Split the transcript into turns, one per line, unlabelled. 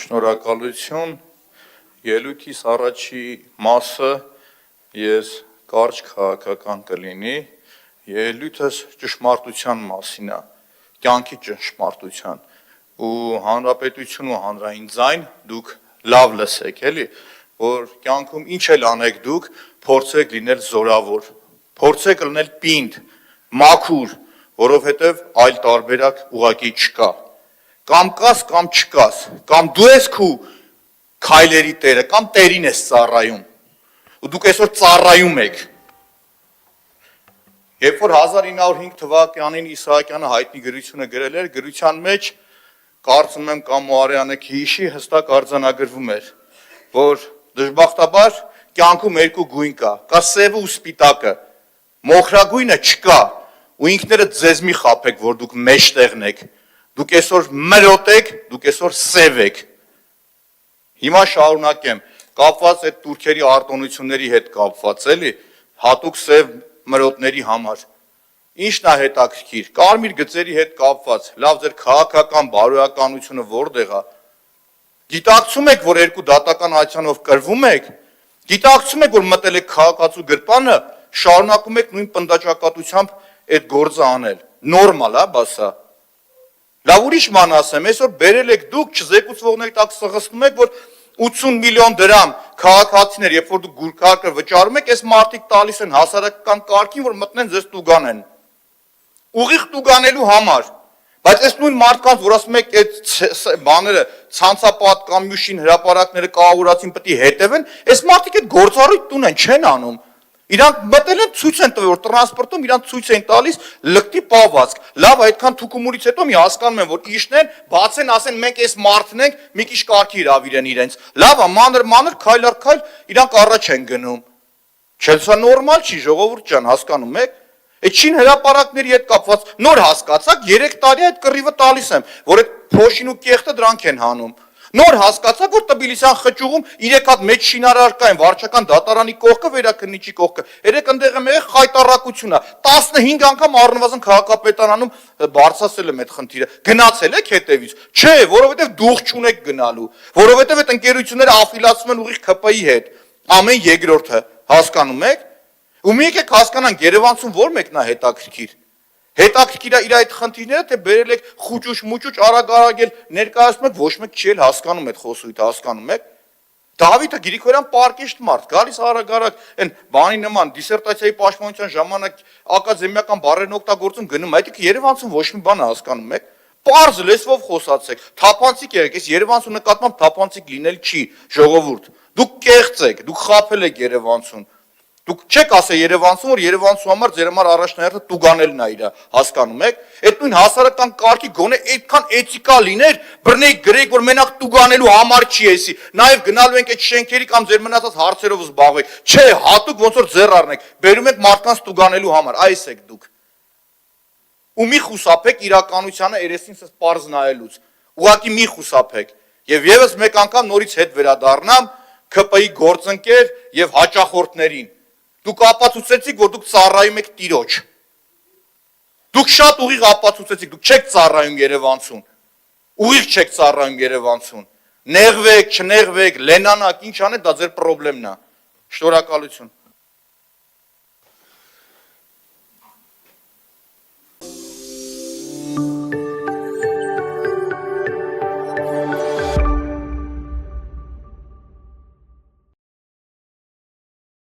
Շնորհակալություն, ելույթիս առաջի մասը ես կարճ քաղաքական կլինի, ելույթս ճշմարտության մասին է, կյանքի ճշմարտության, ու հանրապետություն ու հանրային ձայն դուք լավ լսեք, էլի, որ կյանքում ինչ էլ անեք դուք, փորձեք լինել զորավոր, փորձեք լինել պինդ, մաքուր, որովհետև այլ տարբերակ ուղղակի չկա, կամ կաս, կամ չկաս, կամ դու ես քու քայլերի տերը, կամ տերին ես ծառայում, ու դուք այսօր ծառայում եք, երբ որ 1905 թվականին Իսահակյանը հայտնի գրությունը գրել էր, գրության մեջ կարծում եմ կամ Մոարյանը քիհիշի հստակ արձանագրվում էր, որ դժբախտաբար կյանքում երկու գույն կա սևը ու սպիտակը, մոխրագույնը չկա, ու ինքներդ ձեզ մի խաբեք, որ դուք մեջտեղն եք, դուք այսօր մրոտ եք, դուք այսօր սև եք, հիմա շարունակեմ, կապված այդ տուրքերի արտոնությունների հետ կապված, էլի, հատուկ սև մրոտների համար, ինչն է հետաքրքիր, կարմիր գծերի հետ կապված, լավ ձեր քաղաքական բարոյականությունը որտեղ է, գիտակցում եք, որ երկու դատական այցանով կրվում եք, գիտակցում եք, որ մտել եք քաղաքացու գրպանը, շարունակում եք նույն պնդաճակատությամբ այդ գործը անել, նորմալ է, բասա, լավ ուրիշ ման ասեմ, այսօր բերել եք դուք, չզեկուցվողների տակ սղսնում եք, որ 80 միլիոն դրամ քաղաքացիներ, երբ որ դուք գուրքարկը վճարում եք, այս մարդիկ տալիս են հասարակական կարգին, որ մտնեն ձեզ տուգանեն, ուղիղ տուգանելու համար, բայց այս նույն մարդկանց, որ ասում եք այդ բաները, ցանցապատկամյուսին հրապարակները կաղավորացին պետք է հետևեն, այս մարդիկ այդ գործառույթ տուն են, չեն անում, իրանք մտել են ցույց են տվել, որ տրանսպորտում իրանք ցույց են տալիս լկտի պահվածք, լավ այդքան թուկումուրից հետո մի հասկանում են, որ իշնեն, բացեն, ասեն մենք այս մարդն ենք, մի քիչ կարգի հրավիրեն իրենց, լավ, մանր քայլ առ քայլ իրանք առաջ են գնում, չէ՞ սա նորմալ չի, ժողովուրդ ջան, հասկանում եք, այդ շին հրապարակների հետ կապված նոր հասկացաք, 3 տարի այդ կռիվը տալիս եմ, որ այդ փոշին ու կեղտը դրանք են հանում, նոր հասկացաք, որ Տբիլիսյան խճուղում 3 հատ մեծ շինարար կային, վարչական դատարանի կողքը, վերաքննիչի կողքը, 3 ընդեղ եմ եղել խայտառակություն է, 15 անգամ առնվազն քաղաքապետարանում բարձրացել եմ այդ խնդիրը, գնացել եք հետևից, չէ, որովհետև դուխ չունեք գնալու, որովհետև այդ ընկերությունները աֆիլացում են ուղիղ ՔՊ-ի հետ, ամեն երկրորդը, հասկանում եք, ու մի եկեք հասկանանք Երևանցում որ մեկն է հետաքրքիր, հետաքրքիր է իր այդ խնդիրները, թե բերել եք խուճուճ-մուճուճ արագ-արագ էլ ներկայացնում եք, ոչ մեկ չի էլ հասկանում այդ խոսույթը, հասկանում եք, Դավիթը Գրիգորյան պարկեշտ մարդ, գալիս արագ-արագ այն բանի նման դիսերտացիայի պաշտպանության ժամանակ ակադեմիական բառերն օգտագործում գնում, այդ Երևանցում ոչ մի բան հասկանում եք, պարզ լեզվով խոսացեք, թափանցիկ եղեք, այս Երևանցու նկատմամբ թափանցիկ լինել չի, ժողովուրդ, դուք կեղծ եք, դուք խաբել եք Երևանցուն, դուք չեք ասել Երևանցում, որ Երևանցու համար ձեր համար առաջնահերթը տուգանելն է իր, հասկանում եք, այդ նույն հասարակական կարգի գոնե այդքան էթիկա լիներ, բռնեիք գրեիք, որ մենակ տուգանելու համար չի էսի, նաև գնալու ենք այդ շենքերի կամ ձեր մնացած հարցերով զբաղվեք, չէ, հատուկ ոնց որ ձեռ առնեք, բերում եք մարդկանց տուգանելու համար, այս եք դուք, ու մի խուսափեք իրականությանը երեսին սս պարզ նայելուց, ուղղակի մի խուսափեք, եւ եւս մեկ անգամ նորից հետ վերադառնամ ՔՊ-ի գործընկեր եւ հաճախորդներին Դուք ապացուցեցիք, որ դուք ծառայում եք տիրոջ, դուք շատ ուղիղ ապացուցեցիք, դուք չեք ծառայում Երևանցուն, ուղիղ չեք ծառայում Երևանցուն, նեղվեք, չնեղվեք, լենանաք, ինչ անեք, դա ձեր պրոբլեմն է, շնորհակալություն։